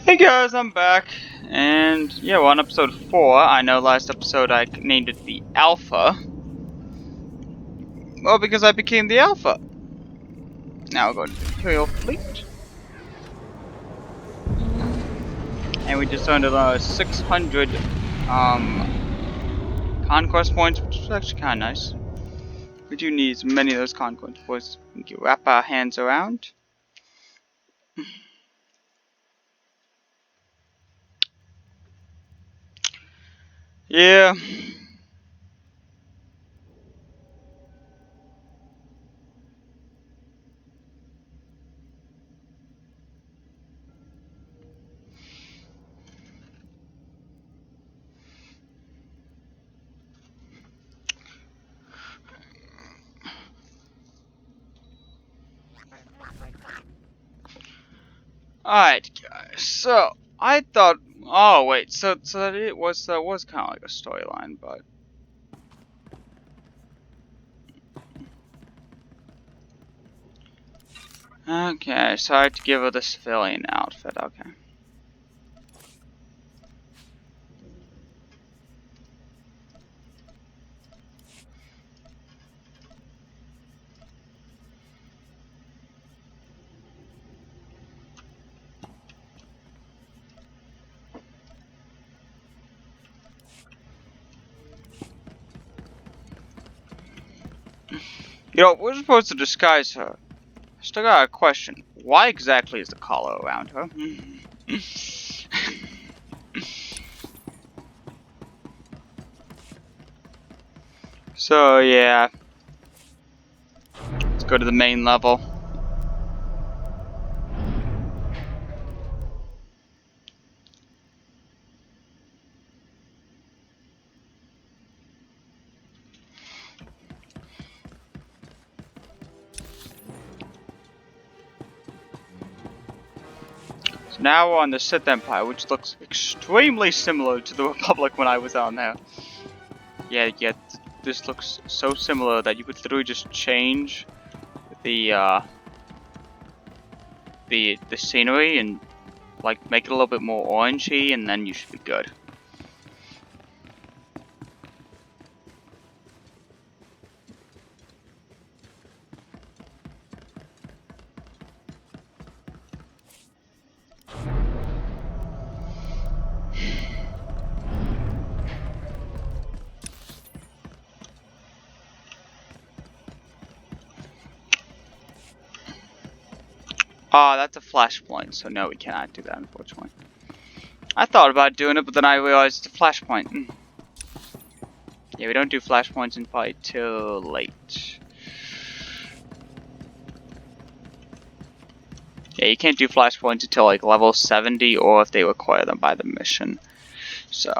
Hey guys, I'm back, and yeah, we're on episode 4. I know last episode I named it the Alpha. Well, because I became the Alpha. Now we're going to the Imperial Fleet. And we just earned 600 conquest points, which is actually kind of nice. We do need as many of those conquest points we can wrap our hands around. Yeah. Alright, guys, so I thought, oh wait, so that it was kind of like a storyline, but okay, so I had to give her the civilian outfit, okay. You know, we're supposed to disguise her. I still got a question. Why exactly is the collar around her? So, yeah. Let's go to the main level. So now we're on the Sith Empire, which looks extremely similar to the Republic when I was on there. Yeah, this looks so similar that you could literally just change the the scenery and like make it a little bit more orangey, and then you should be good. Oh, that's a flashpoint, so no, we cannot do that, unfortunately. I thought about doing it, but then I realized it's a flashpoint. Yeah, we don't do flashpoints in fight till late. Yeah, you can't do flashpoints until like level 70, or if they require them by the mission. So.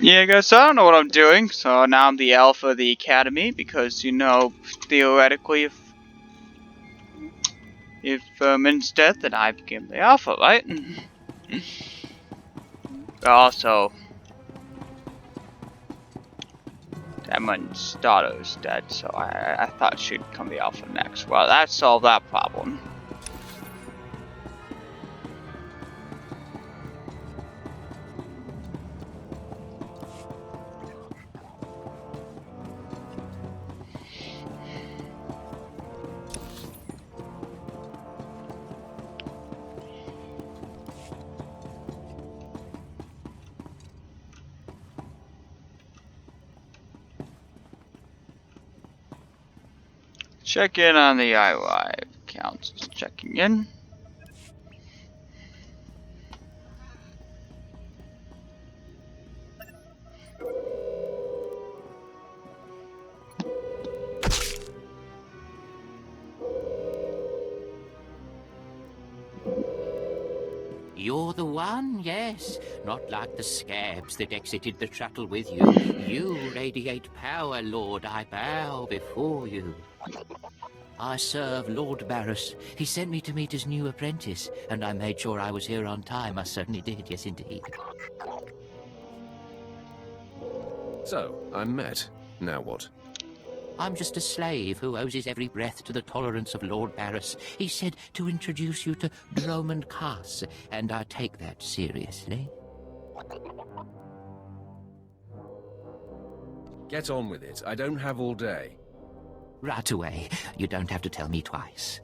Yeah, guys, so I don't know what I'm doing, so now I'm the Alpha of the Academy, because, you know, theoretically, if Min's dead, then I became the Alpha, right? But also, Damon's daughter is dead, so I thought she'd become the Alpha next. Well, that solved that problem. Check in on the iRive. Council's checking in. You're the one, yes. Not like the scabs that exited the shuttle with you. You radiate power, Lord. I bow before you. I serve Lord Barris. He sent me to meet his new apprentice, and I made sure I was here on time. I certainly did, yes indeed. So, I'm met. Now what? I'm just a slave who owes his every breath to the tolerance of Lord Barris. He said to introduce you to Drummond Cass, and I take that seriously. Get on with it. I don't have all day. Right away. You don't have to tell me twice.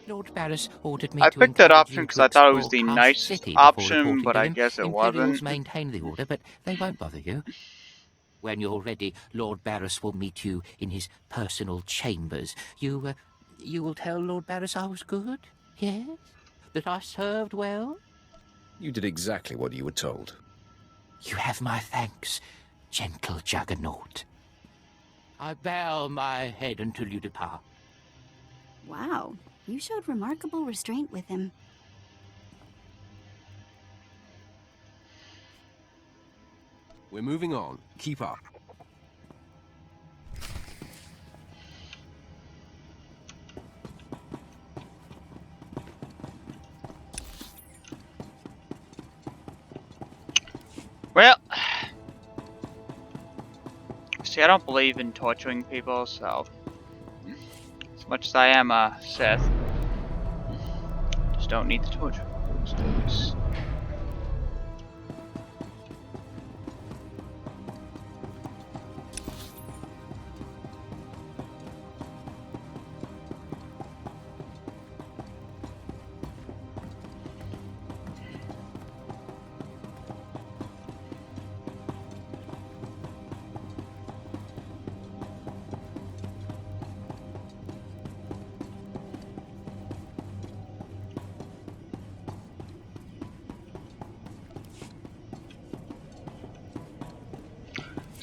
Lord Barris ordered me I to picked that encourage option you because to I thought it was explore the Cass nicest City before option, reporting but to I him. guess it Imperials wasn't. maintain the order, but they won't bother you. When you're ready, Lord Barris will meet you in his personal chambers. You will tell Lord Barris I was good? Yes? That I served well? You did exactly what you were told. You have my thanks, gentle Juggernaut. I bow my head until you depart. Wow, you showed remarkable restraint with him. We're moving on. Keep up. Well, see, I don't believe in torturing people, so as much as I am a Sith, just don't need the torture these days.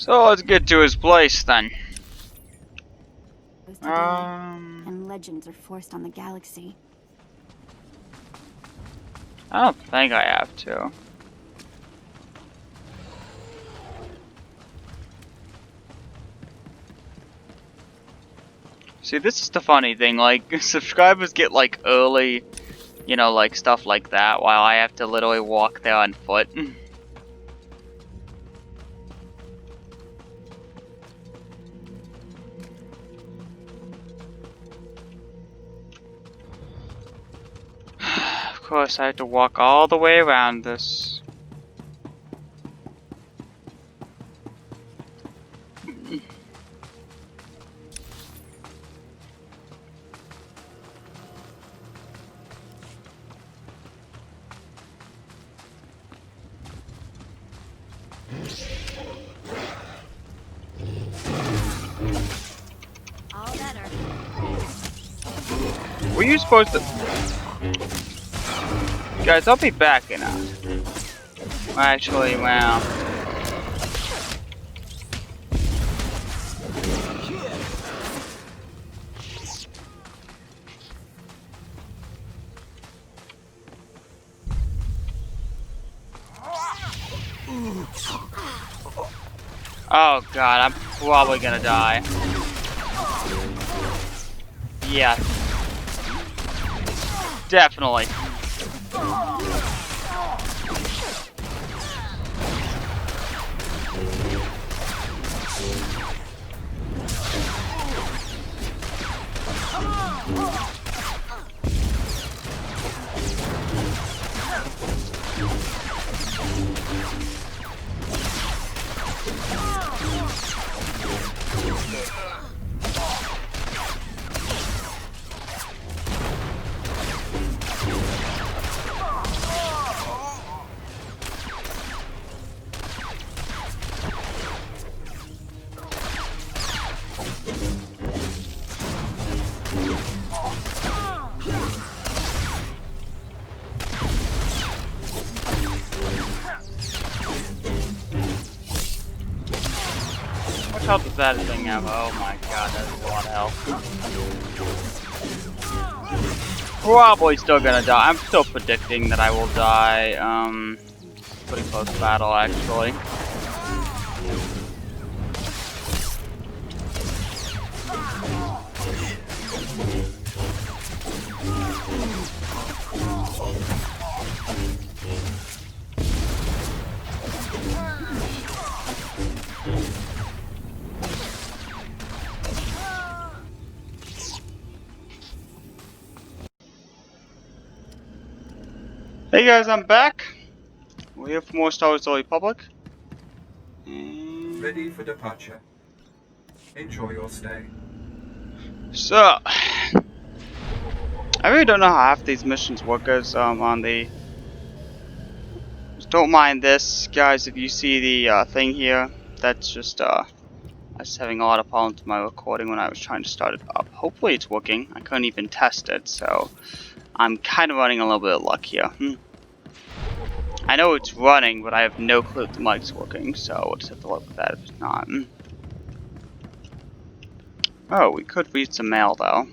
So let's get to his place then. Today, and legends are forced on the galaxy. I don't think I have to. See, this is the funny thing, like, subscribers get, like, early, you know, like, stuff like that, while I have to literally walk there on foot. Of course, I have to walk all the way around this. All better. Were you supposed to... Guys, I'll be back in a... Actually, well... Oh god, I'm probably gonna die. Yeah. Definitely. What health does that thing have? Oh my god, that's a lot of health. probably still gonna die. I'm still predicting that I will die. Pretty close battle actually. Hey guys, I'm back. We're here for more Star Wars: The Old Republic. Ready for departure. Enjoy your stay. So, I really don't know how half these missions work as on the. Just don't mind this, guys. If you see the thing here, that's just I was having a lot of problems with my recording when I was trying to start it up. Hopefully it's working. I couldn't even test it, so I'm kind of running a little bit of luck here. I know it's running, but I have no clue if the mic's working, so we'll just have to look at that if it's not. Oh, we could read some mail though.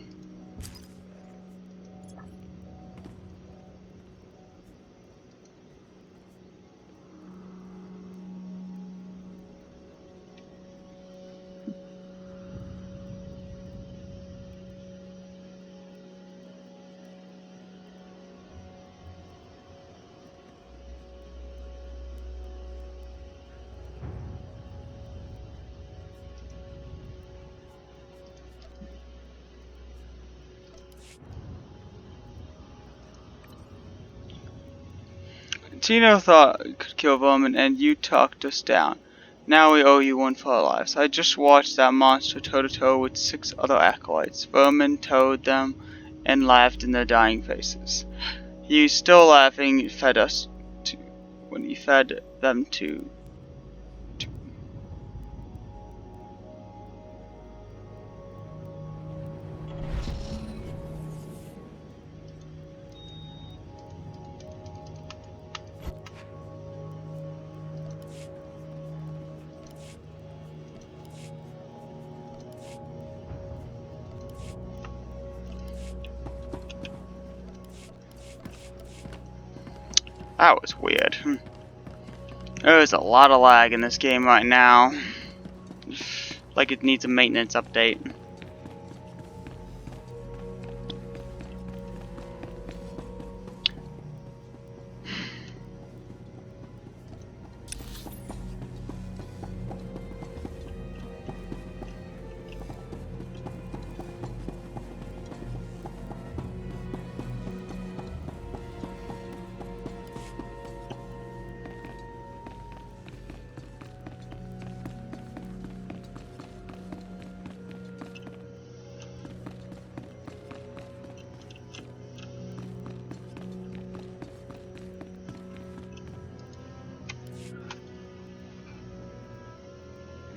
Tino thought it could kill Vermin, and you talked us down. Now we owe you one for our lives. I just watched that monster toe-to-toe with 6 other acolytes. Vermin towed them and laughed in their dying faces. He's still laughing. He fed us to when he fed them to. That was weird. There's a lot of lag in this game right now. Like it needs a maintenance update.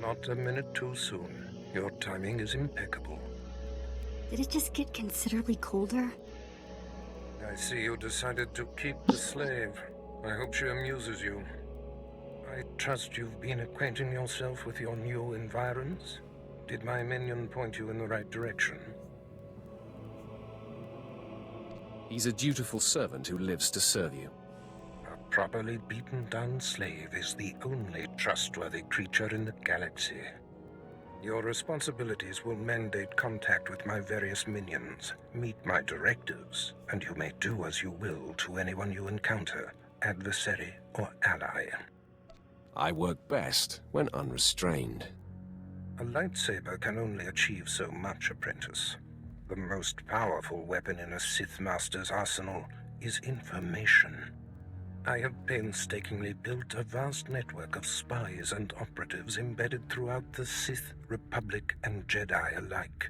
Not a minute too soon. Your timing is impeccable. Did it just get considerably colder? I see you decided to keep the slave. I hope she amuses you. I trust you've been acquainting yourself with your new environs? Did my minion point you in the right direction? He's a dutiful servant who lives to serve you. A properly beaten-down slave is the only trustworthy creature in the galaxy. Your responsibilities will mandate contact with my various minions, meet my directives, and you may do as you will to anyone you encounter, adversary or ally. I work best when unrestrained. A lightsaber can only achieve so much, apprentice. The most powerful weapon in a Sith Master's arsenal is information. I have painstakingly built a vast network of spies and operatives embedded throughout the Sith, Republic, and Jedi alike.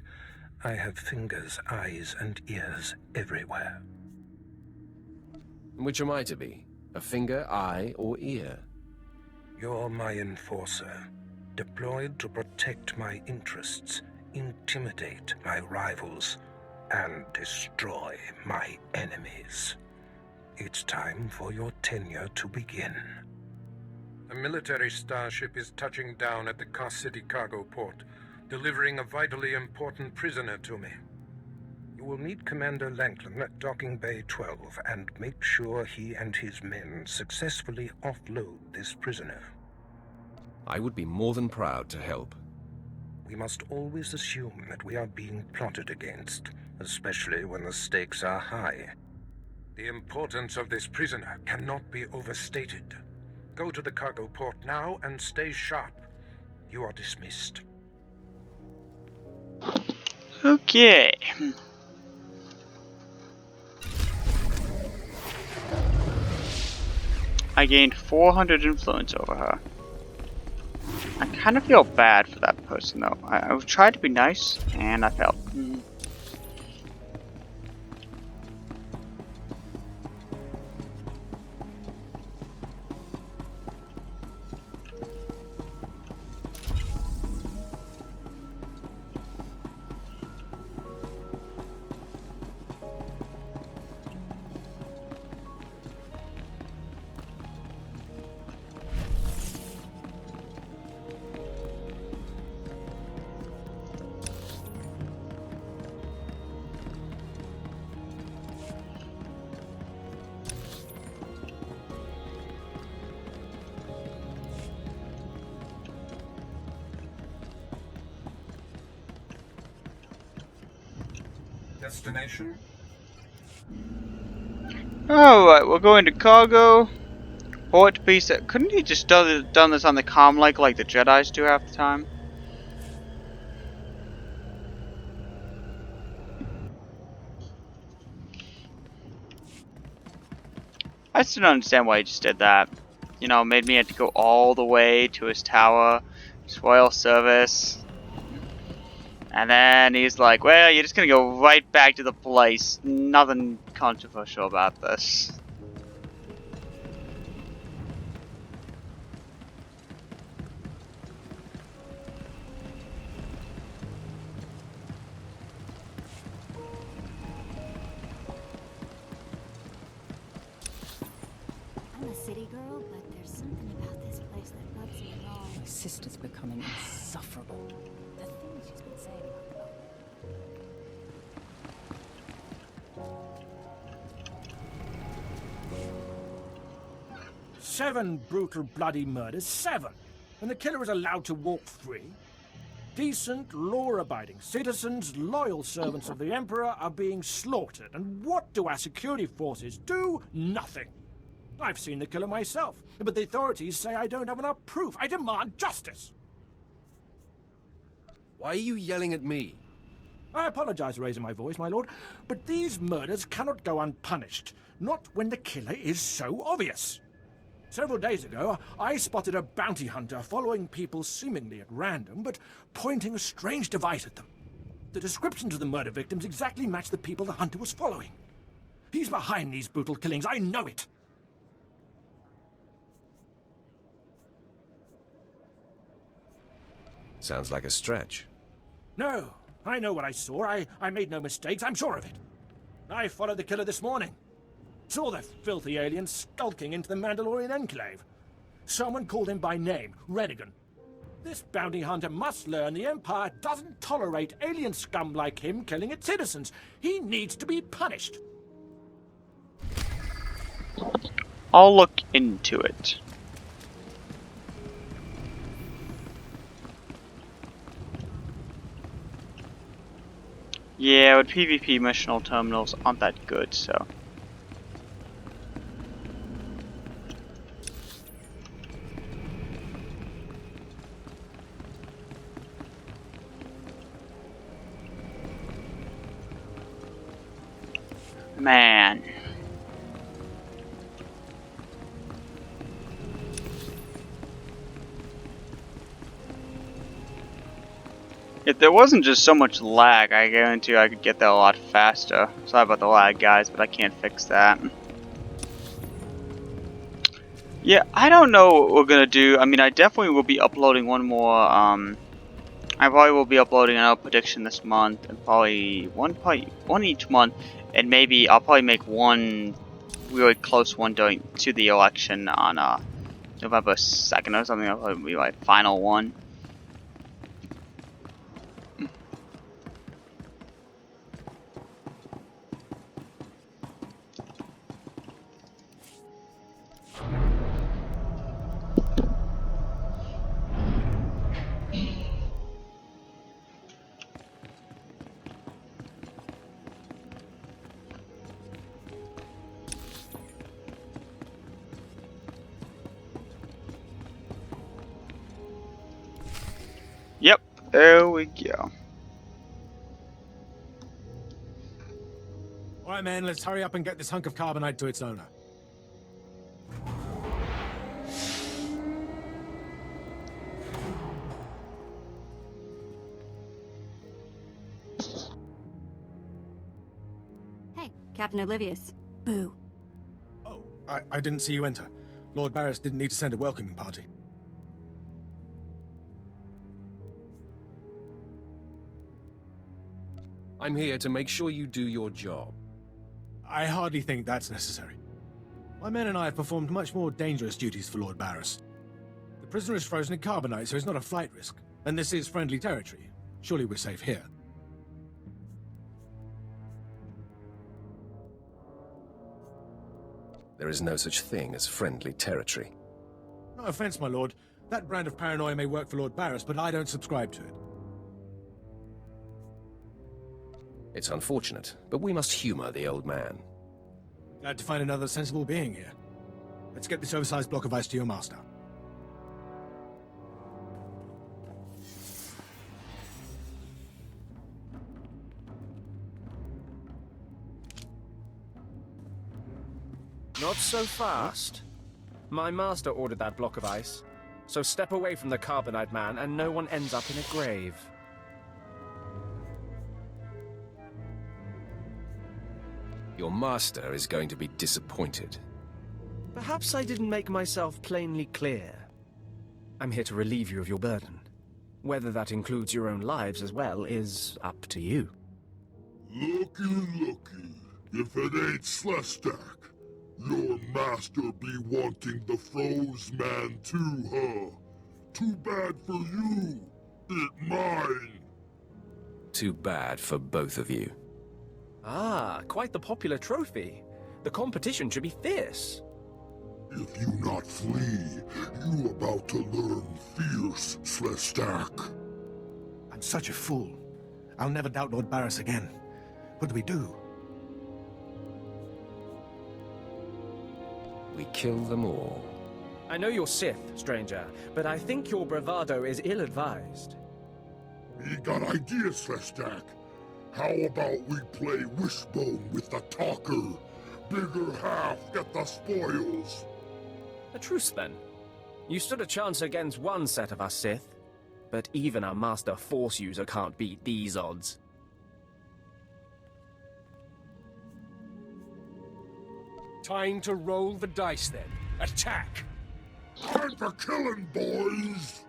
I have fingers, eyes, and ears everywhere. Which am I to be? A finger, eye, or ear? You're my enforcer, deployed to protect my interests, intimidate my rivals, and destroy my enemies. It's time for your tenure to begin. A military starship is touching down at the Car City cargo port, delivering a vitally important prisoner to me. You will meet Commander Lanklin at Docking Bay 12 and make sure he and his men successfully offload this prisoner. I would be more than proud to help. We must always assume that we are being plotted against, especially when the stakes are high. The importance of this prisoner cannot be overstated. Go to the cargo port now and stay sharp. You are dismissed. Okay. I gained 400 influence over her. I kind of feel bad for that person though. I've tried to be nice, and I failed. Destination? Alright, we're going to cargo. Port piece. Couldn't he just done this on the comm like the Jedis do half the time? I still don't understand why he just did that. You know, made me have to go all the way to his tower, his royal service. And then he's like, well, you're just gonna go right back to the place. Nothing controversial about this. I'm a city girl, but there's something about this place that rubs me wrong. My sister's becoming insufferable. The things she's been saying about the 7 brutal, bloody murders. 7! And the killer is allowed to walk free? Decent, law-abiding citizens, loyal servants of the Emperor are being slaughtered. And what do our security forces do? Nothing. I've seen the killer myself, but the authorities say I don't have enough proof. I demand justice! Why are you yelling at me? I apologize for raising my voice, my lord, but these murders cannot go unpunished. Not when the killer is so obvious. Several days ago, I spotted a bounty hunter following people seemingly at random, but pointing a strange device at them. The descriptions of the murder victims exactly match the people the hunter was following. He's behind these brutal killings, I know it. Sounds like a stretch. No, I know what I saw. I made no mistakes, I'm sure of it. I followed the killer this morning. Saw the filthy alien skulking into the Mandalorian enclave. Someone called him by name, Renegan. This bounty hunter must learn the Empire doesn't tolerate alien scum like him killing its citizens. He needs to be punished. I'll look into it. Yeah, but PvP missional terminals aren't that good, so. Man. If there wasn't just so much lag, I guarantee I could get there a lot faster. Sorry about the lag, guys, but I can't fix that. Yeah, I don't know what we're gonna do. I mean, I definitely will be uploading one more, I probably will be uploading another prediction this month, and probably one each month, and maybe I'll probably make one really close one to the election on November 2nd or something. That'll probably be my final one. There we go. All right, man, let's hurry up and get this hunk of carbonite to its owner. Hey, Captain Oblivious. Boo. Oh, I didn't see you enter. Lord Barris didn't need to send a welcoming party. I'm here to make sure you do your job. I hardly think that's necessary. My men and I have performed much more dangerous duties for Lord Barris. The prisoner is frozen in carbonite, so he's not a flight risk. And this is friendly territory. Surely we're safe here. There is no such thing as friendly territory. No offense, my lord. That brand of paranoia may work for Lord Barris, but I don't subscribe to it. It's unfortunate, but we must humor the old man. Glad to find another sensible being here. Let's get this oversized block of ice to your master. Not so fast. My master ordered that block of ice, so step away from the carbonite man and no one ends up in a grave. Your master is going to be disappointed. Perhaps I didn't make myself plainly clear. I'm here to relieve you of your burden. Whether that includes your own lives as well is up to you. Looky. If it ain't Slestak, your master be wanting the froze man too, huh? Too bad for you. It mine. Too bad for both of you. Ah, quite the popular trophy. The competition should be fierce. If you not flee, you about to learn fierce, Slestak. I'm such a fool. I'll never doubt Lord Barris again. What do we do? We kill them all. I know you're Sith, stranger, but I think your bravado is ill-advised. Me got ideas, Slestak. How about we play wishbone with the talker? Bigger half get the spoils. A truce, then. You stood a chance against one set of us Sith, but even a master Force user can't beat these odds. Time to roll the dice, then. Attack! Time for killing, boys!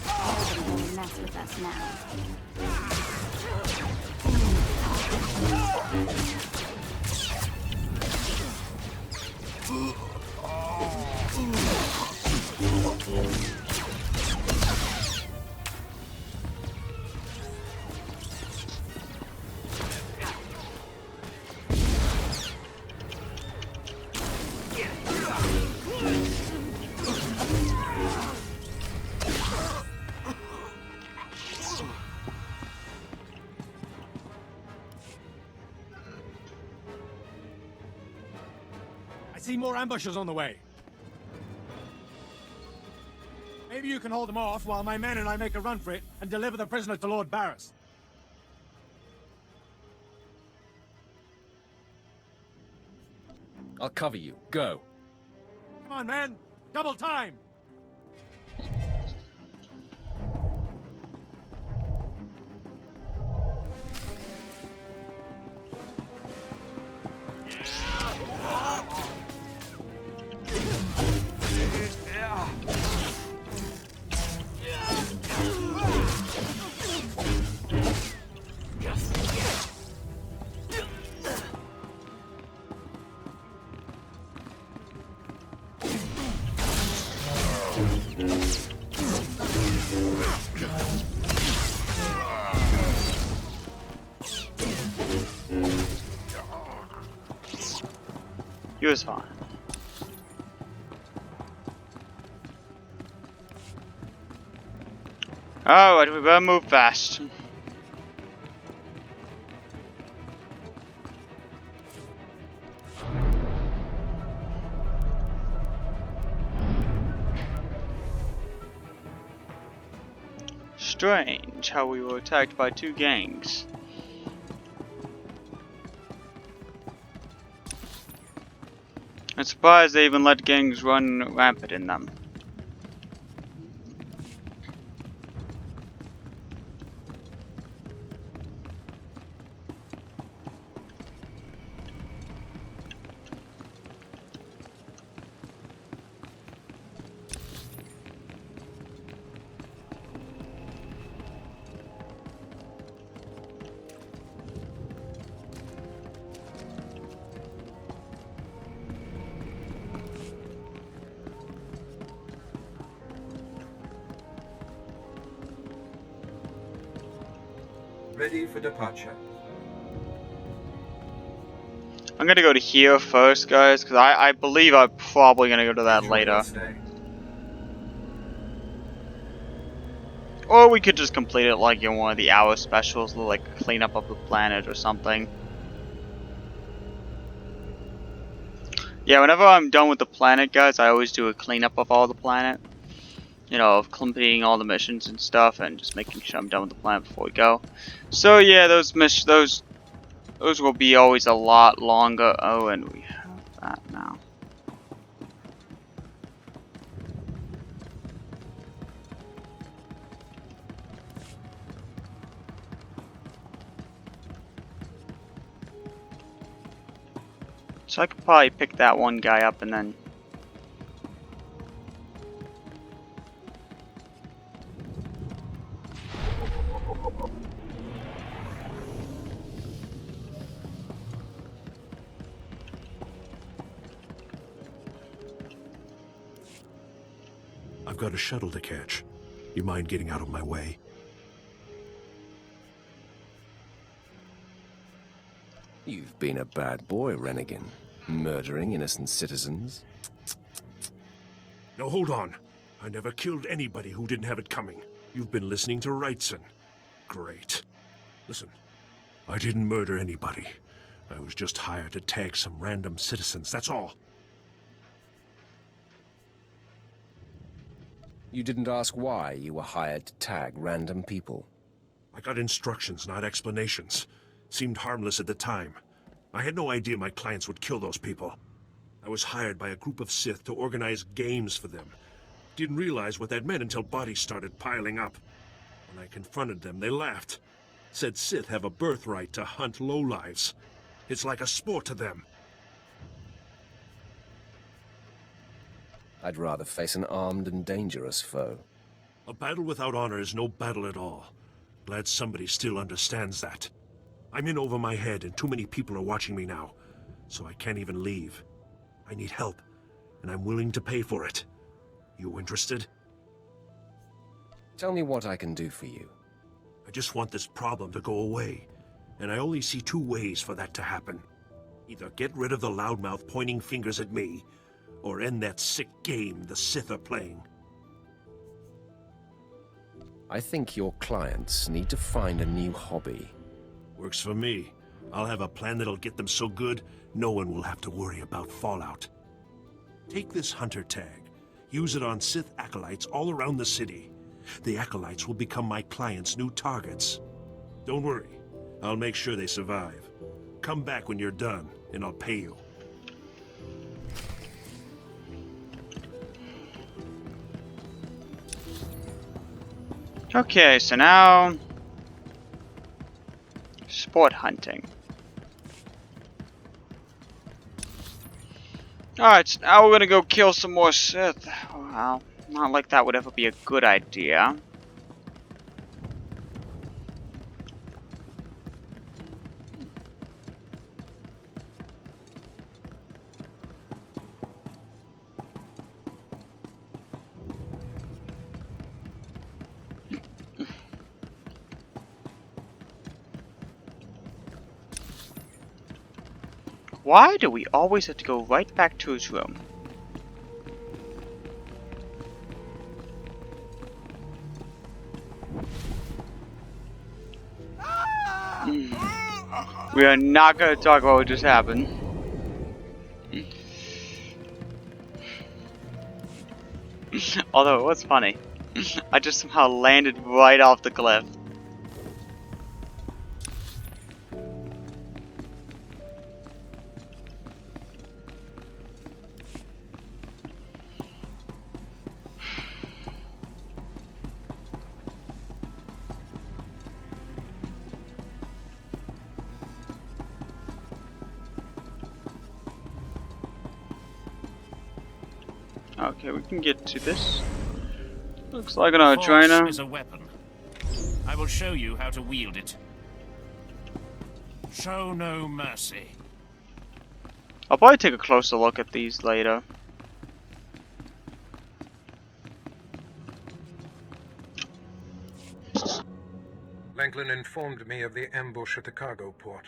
Nobody will mess with us now. I see more ambushers on the way. Maybe you can hold them off while my men and I make a run for it and deliver the prisoner to Lord Barris. I'll cover you. Go. Come on, man! Double time! He was fine. Alright, we better move fast. strange how we were attacked by two gangs. I'm surprised they even let gangs run rampant in them. Ready for departure. I'm gonna go to here first, guys, because I believe I'm probably gonna go to that Enjoy later. your stay. Or we could just complete it like in one of the hour specials, like cleanup of the planet or something. Yeah, whenever I'm done with the planet, guys, I always do a cleanup of all the planet. You know, of completing all the missions and stuff, and just making sure I'm done with the planet before we go. So yeah, those will be always a lot longer. Oh, and we have that now. So I could probably pick that one guy up and then... I've got a shuttle to catch. You mind getting out of my way? You've been a bad boy, Rennigan. Murdering innocent citizens. No, hold on. I never killed anybody who didn't have it coming. You've been listening to Wrightson. Great. Listen, I didn't murder anybody. I was just hired to tag some random citizens, that's all. You didn't ask why you were hired to tag random people. I got instructions, not explanations. Seemed harmless at the time. I had no idea my clients would kill those people. I was hired by a group of Sith to organize games for them. Didn't realize what that meant until bodies started piling up. When I confronted them, they laughed. Said Sith have a birthright to hunt lowlives. It's like a sport to them. I'd rather face an armed and dangerous foe. A battle without honor is no battle at all. Glad somebody still understands that. I'm in over my head and too many people are watching me now, so I can't even leave. I need help, and I'm willing to pay for it. You interested? Tell me what I can do for you. I just want this problem to go away, and I only see two ways for that to happen. Either get rid of the loudmouth pointing fingers at me, or end that sick game the Sith are playing. I think your clients need to find a new hobby. Works for me. I'll have a plan that'll get them so good, no one will have to worry about fallout. Take this hunter tag. Use it on Sith acolytes all around the city. The acolytes will become my clients' new targets. Don't worry. I'll make sure they survive. Come back when you're done, and I'll pay you. Okay, so now... sport hunting. Alright, so now we're gonna go kill some more Sith. Well, not like that would ever be a good idea. Why do we always have to go right back to his room? We are not going to talk about what just happened. Although it was funny. I just somehow landed right off the cliff. Okay, we can get to this. Looks like an Force trainer. is a weapon. I will show you how to wield it. Show no mercy. I'll probably take a closer look at these later. Langlin informed me of the ambush at the cargo port.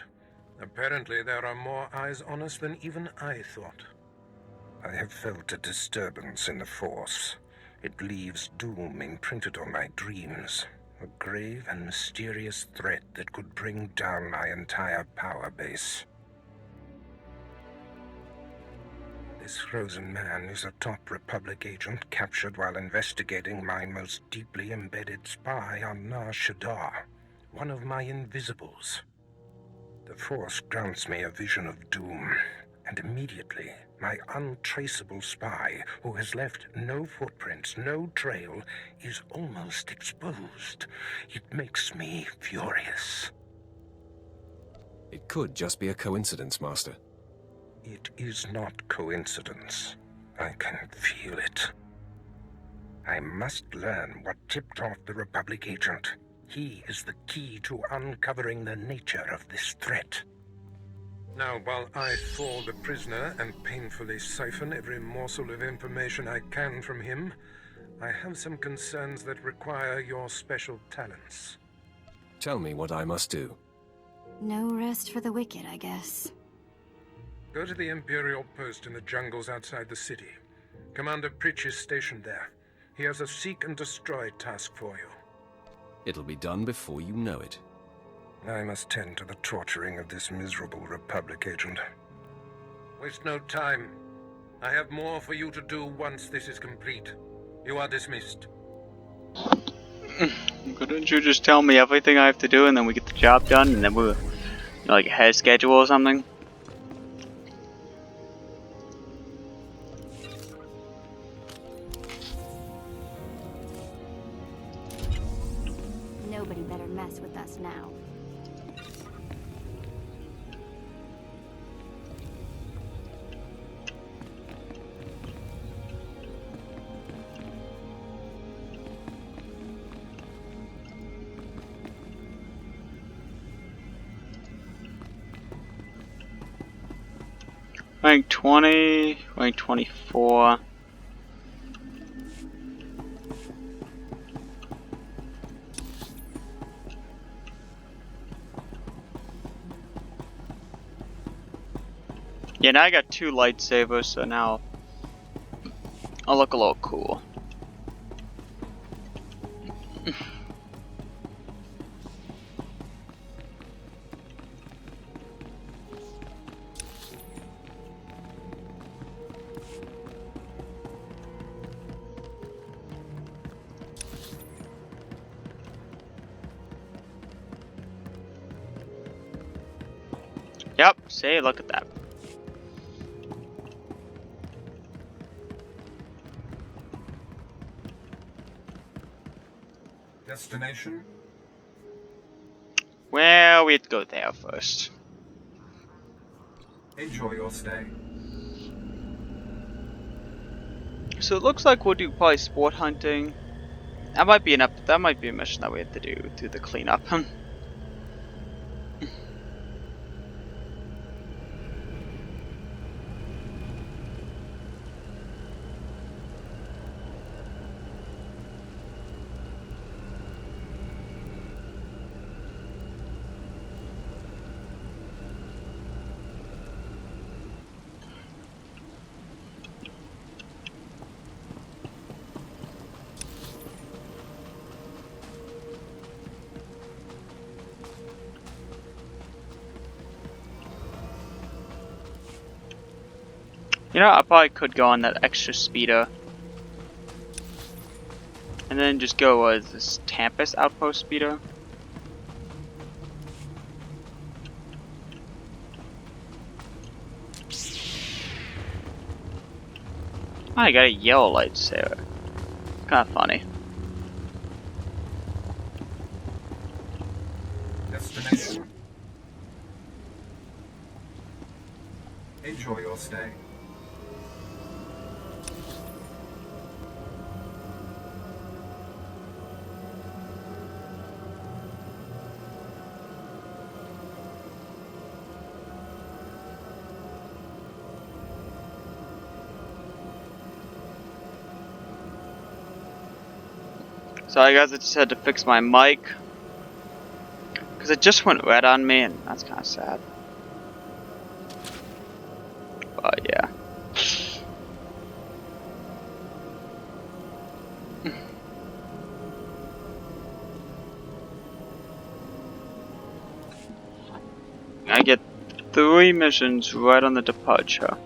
Apparently there are more eyes on us than even I thought. I have felt a disturbance in the Force. It leaves doom imprinted on my dreams. A grave and mysterious threat that could bring down my entire power base. This frozen man is a top Republic agent captured while investigating my most deeply embedded spy on Nar Shaddaa, one of my invisibles. The Force grants me a vision of doom, and immediately my untraceable spy, who has left no footprints, no trail, is almost exposed. It makes me furious. It could just be a coincidence, Master. It is not coincidence. I can feel it. I must learn what tipped off the Republic agent. He is the key to uncovering the nature of this threat. Now, while I thaw the prisoner and painfully siphon every morsel of information I can from him, I have some concerns that require your special talents. Tell me what I must do. No rest for the wicked, I guess. Go to the Imperial post in the jungles outside the city. Commander Pritch is stationed there. He has a seek and destroy task for you. It'll be done before you know it. I must tend to the torturing of this miserable Republic agent. Waste no time. I have more for you to do once this is complete. You are dismissed. Couldn't you just tell me everything I have to do and then we get the job done and then we're like ahead of schedule or something? Nobody better mess with us now. Rank 20, rank 24. Yeah, now I got 2 lightsabers, so now I'll look a little cool. Yep, see, look at that. Destination? Well, we'd go there first. Enjoy your stay. So it looks like we'll do probably sport hunting. That might be a mission that we have to do the cleanup. You know, I probably could go on that extra speeder. And then just go as this Tempest outpost speeder. Oh, I got a yellow lightsaber. Kinda funny. Destination. Enjoy your stay. Sorry guys, I just had to fix my mic. Because it just went red on me, and that's kind of sad. But yeah. I get 3 missions right on the departure.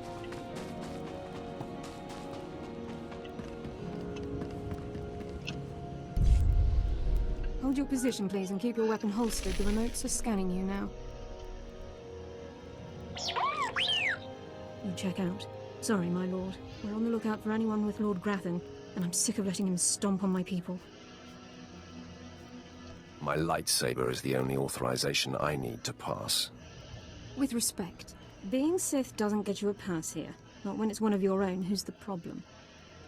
Hold your position, please, and keep your weapon holstered. The remotes are scanning you now. You check out. Sorry, my lord. We're on the lookout for anyone with Lord Grathan, and I'm sick of letting him stomp on my people. My lightsaber is the only authorization I need to pass. With respect, being Sith doesn't get you a pass here. Not when it's one of your own who's the problem.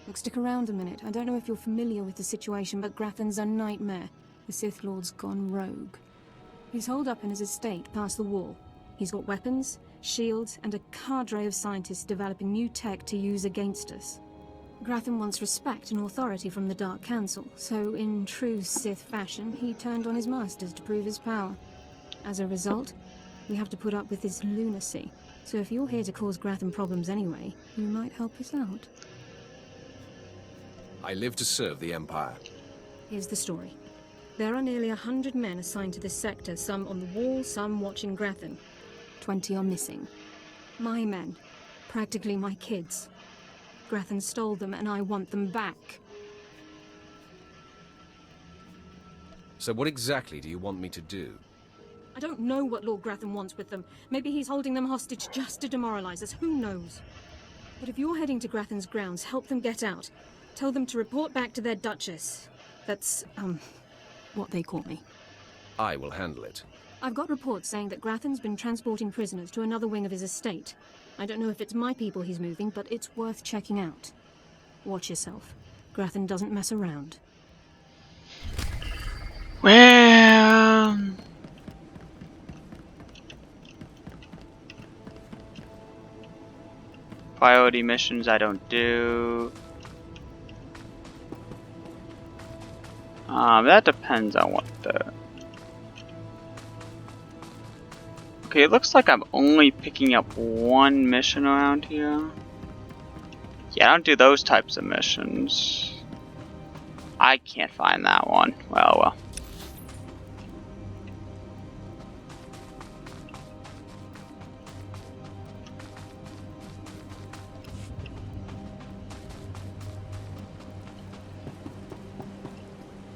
Look, stick around a minute. I don't know if you're familiar with the situation, but Grathan's a nightmare. The Sith Lord's gone rogue. He's holed up in his estate past the wall. He's got weapons, shields, and a cadre of scientists developing new tech to use against us. Grathan wants respect and authority from the Dark Council, so in true Sith fashion, he turned on his masters to prove his power. As a result, we have to put up with this lunacy. So if you're here to cause Grathan problems anyway, you might help us out. I live to serve the Empire. Here's the story. There are nearly 100 men assigned to this sector, some on the wall, some watching Grathan. 20 are missing. My men. Practically my kids. Grathan stole them, and I want them back. So what exactly do you want me to do? I don't know what Lord Grathan wants with them. Maybe he's holding them hostage just to demoralize us. Who knows? But if you're heading to Grathan's grounds, help them get out. Tell them to report back to their Duchess. That's, what they call me. I will handle it. I've got reports saying that Grathan's been transporting prisoners to another wing of his estate. I don't know if it's my people he's moving, but it's worth checking out. Watch yourself. Grathan doesn't mess around. Well... priority missions I don't do. That depends on what the... Okay, it looks like I'm only picking up 1 mission around here. Yeah, I don't do those types of missions. I can't find that one. Well.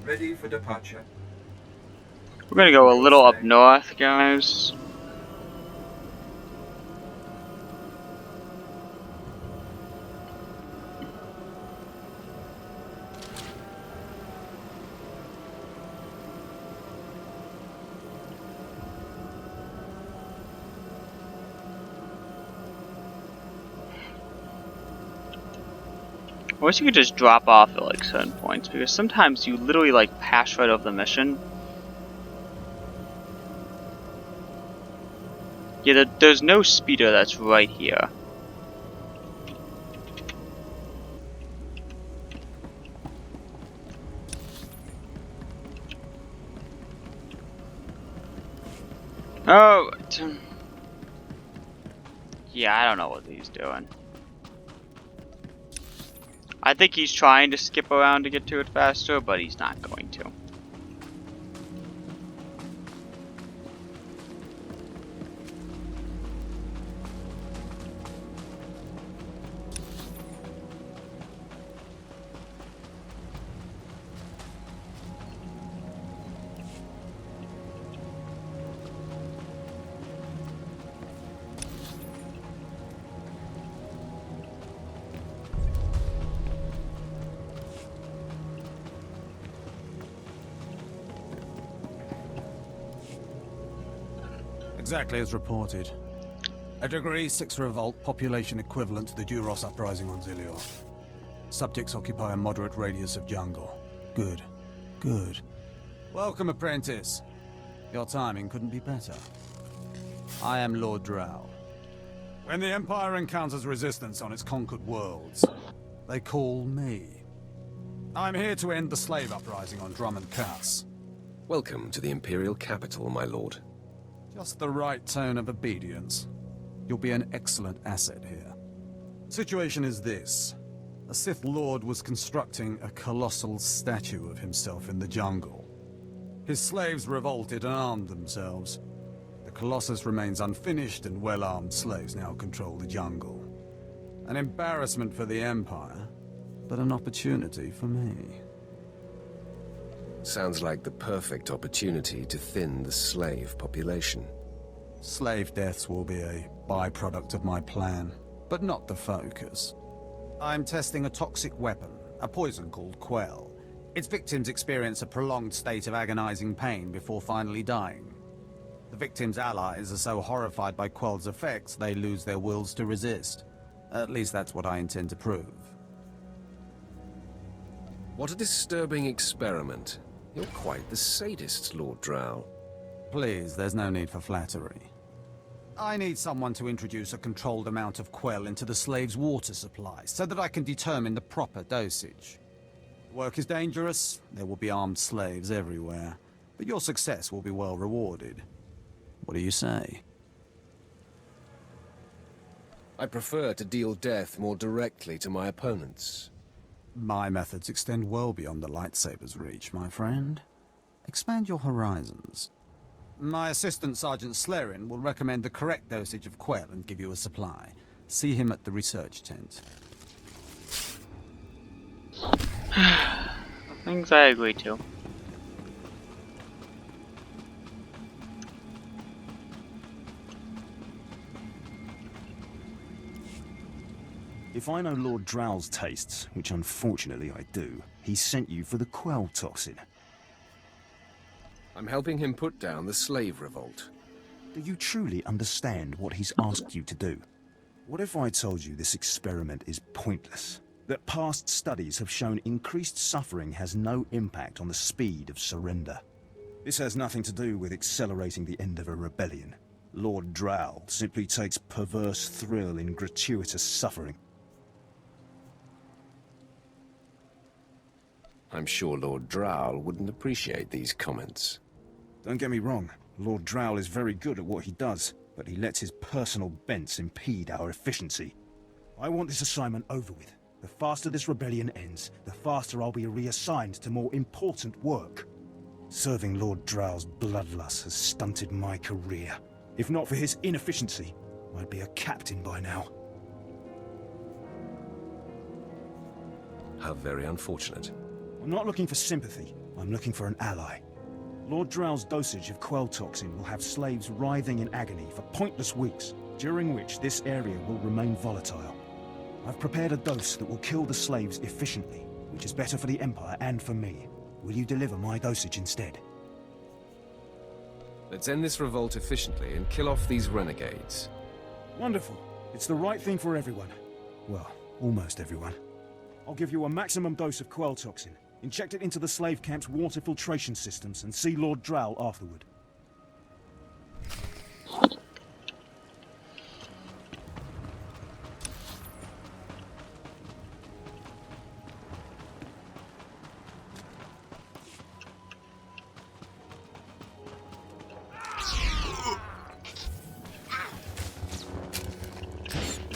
Ready for departure. We're gonna go a little up north, guys. I wish you could just drop off at like certain points, because sometimes you literally like pass right over the mission. Yeah, there's no speeder that's right here. Oh, yeah, I don't know what he's doing. I think he's trying to skip around to get to it faster, but he's not going to. Exactly as reported. A Degree 6 revolt, population equivalent to the Duros uprising on Zilior. Subjects occupy a moderate radius of jungle. Good. Good. Welcome, apprentice. Your timing couldn't be better. I am Lord Drow. When the Empire encounters resistance on its conquered worlds, they call me. I'm here to end the slave uprising on Drummond Cass. Welcome to the Imperial capital, my lord. Just the right tone of obedience. You'll be an excellent asset here. Situation is this. A Sith Lord was constructing a colossal statue of himself in the jungle. His slaves revolted and armed themselves. The Colossus remains unfinished, and well-armed slaves now control the jungle. An embarrassment for the Empire, but an opportunity for me. Sounds like the perfect opportunity to thin the slave population. Slave deaths will be a byproduct of my plan, but not the focus. I'm testing a toxic weapon, a poison called Quell. Its victims experience a prolonged state of agonizing pain before finally dying. The victims' allies are so horrified by Quell's effects, they lose their wills to resist. At least that's what I intend to prove. What a disturbing experiment. You're quite the sadist, Lord Drow. Please, there's no need for flattery. I need someone to introduce a controlled amount of Quell into the slaves' water supply, so that I can determine the proper dosage. The work is dangerous, there will be armed slaves everywhere, but your success will be well rewarded. What do you say? I prefer to deal death more directly to my opponents. My methods extend well beyond the lightsaber's reach, my friend. Expand your horizons. My assistant, Sergeant Slarin, will recommend the correct dosage of Quell and give you a supply. See him at the research tent. Things I agree to. If I know Lord Drow's tastes, which unfortunately I do, he sent you for the Quell toxin. I'm helping him put down the slave revolt. Do you truly understand what he's asked you to do? What if I told you this experiment is pointless? That past studies have shown increased suffering has no impact on the speed of surrender? This has nothing to do with accelerating the end of a rebellion. Lord Drow simply takes perverse thrill in gratuitous suffering. I'm sure Lord Drow wouldn't appreciate these comments. Don't get me wrong, Lord Drow is very good at what he does, but he lets his personal bents impede our efficiency. I want this assignment over with. The faster this rebellion ends, the faster I'll be reassigned to more important work. Serving Lord Drow's bloodlust has stunted my career. If not for his inefficiency, I'd be a captain by now. How very unfortunate. I'm not looking for sympathy, I'm looking for an ally. Lord Drow's dosage of Quell toxin will have slaves writhing in agony for pointless weeks, during which this area will remain volatile. I've prepared a dose that will kill the slaves efficiently, which is better for the Empire and for me. Will you deliver my dosage instead? Let's end this revolt efficiently and kill off these renegades. Wonderful. It's the right thing for everyone. Well, almost everyone. I'll give you a maximum dose of Quell toxin. Inject it into the slave camp's water filtration systems and see Lord Drow afterward.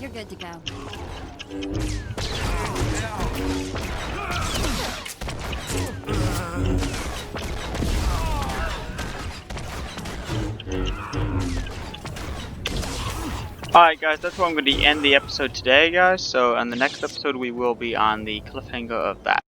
You're good to go. Alright guys, that's where I'm going to end the episode today guys, so on the next episode we will be on the cliffhanger of that.